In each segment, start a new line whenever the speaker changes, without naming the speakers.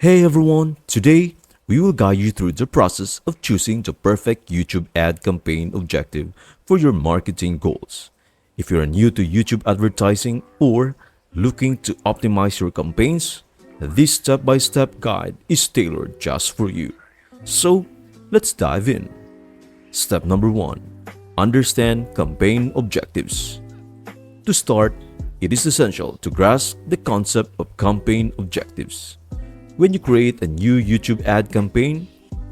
Hey everyone, today we will guide you through the process of choosing the perfect YouTube ad campaign objective for your marketing goals. If you're new to YouTube advertising or looking to optimize your campaigns, this step-by-step guide is tailored just for you. So, let's dive in. Step number 1. Understand campaign objectives. To start, it is essential to grasp the concept of campaign objectives. When you create a new YouTube ad campaign,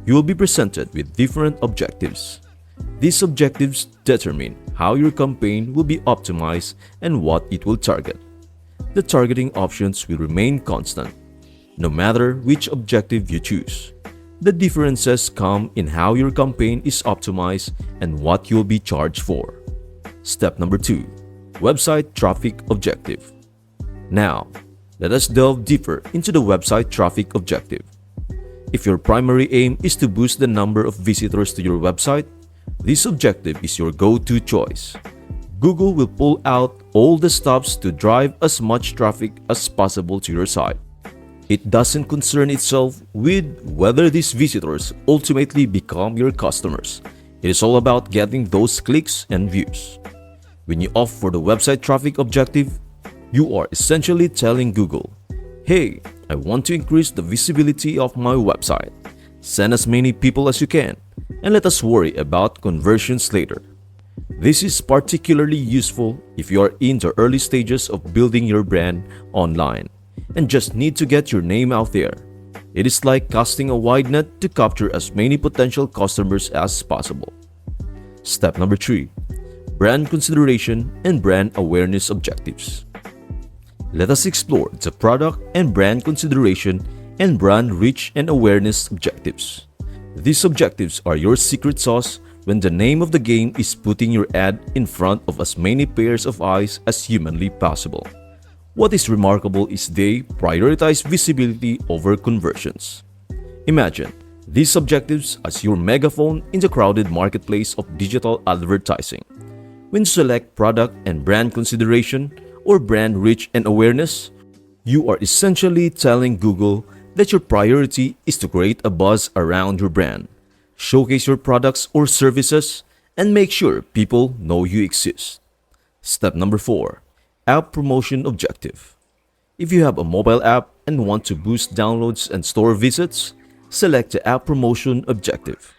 you will be presented with different objectives. These objectives determine how your campaign will be optimized and what it will target. The targeting options will remain constant, no matter which objective you choose. The differences come in how your campaign is optimized and what you'll be charged for. Step number 2. Website traffic objective. Now, let us delve deeper into the website traffic objective. If your primary aim is to boost the number of visitors to your website, this objective is your go-to choice. Google will pull out all the stops to drive as much traffic as possible to your site. It doesn't concern itself with whether these visitors ultimately become your customers. It is all about getting those clicks and views. When you opt for the website traffic objective, you are essentially telling Google, "Hey, I want to increase the visibility of my website. Send as many people as you can, and let us worry about conversions later." This is particularly useful if you are in the early stages of building your brand online and just need to get your name out there. It is like casting a wide net to capture as many potential customers as possible. Step number 3. Brand consideration and brand awareness objectives. Let us explore the product and brand consideration and brand reach and awareness objectives. These objectives are your secret sauce when the name of the game is putting your ad in front of as many pairs of eyes as humanly possible. What is remarkable is they prioritize visibility over conversions. Imagine these objectives as your megaphone in the crowded marketplace of digital advertising. When you select product and brand consideration, or brand reach and awareness, you are essentially telling Google that your priority is to create a buzz around your brand, showcase your products or services, and make sure people know you exist. Step number 4. App promotion objective. If you have a mobile app and want to boost downloads and store visits, select the app promotion objective.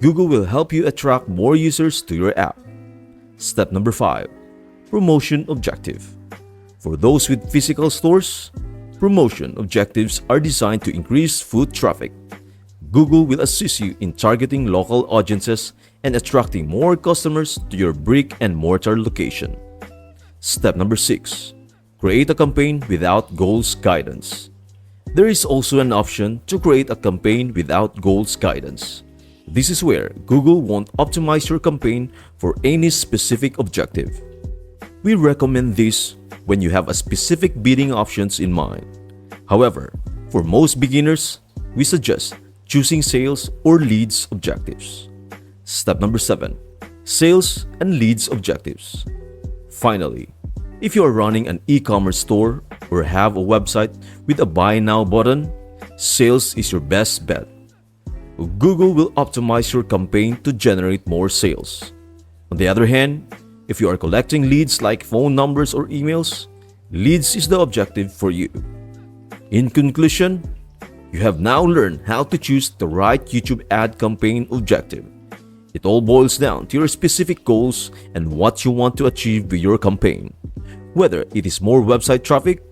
Google will help you attract more users to your app. Step number 5. Promotion objective. For those with physical stores, promotion objectives are designed to increase foot traffic. Google will assist you in targeting local audiences and attracting more customers to your brick-and-mortar location. Step number 6. Create a campaign without goals guidance. There is also an option to create a campaign without goals guidance. This is where Google won't optimize your campaign for any specific objective. We recommend this when you have a specific bidding options in mind. However, for most beginners, we suggest choosing sales or leads objectives. Step number 7. Sales and leads objectives. Finally, if you are running an e-commerce store or have a website with a buy now button, sales is your best bet. Google will optimize your campaign to generate more sales. On the other hand, if you are collecting leads like phone numbers or emails, leads is the objective for you. In conclusion, you have now learned how to choose the right YouTube ad campaign objective. It all boils down to your specific goals and what you want to achieve with your campaign. Whether it is more website traffic,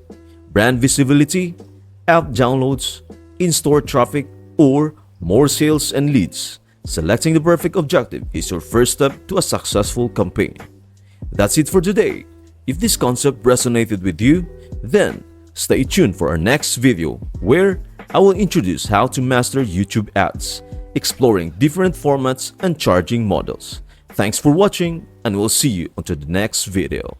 brand visibility, app downloads, in-store traffic, or more sales and leads, selecting the perfect objective is your first step to a successful campaign. That's it for today. If this concept resonated with you, then stay tuned for our next video where I will introduce how to master YouTube ads, exploring different formats and charging models. Thanks for watching, and we'll see you until the next video.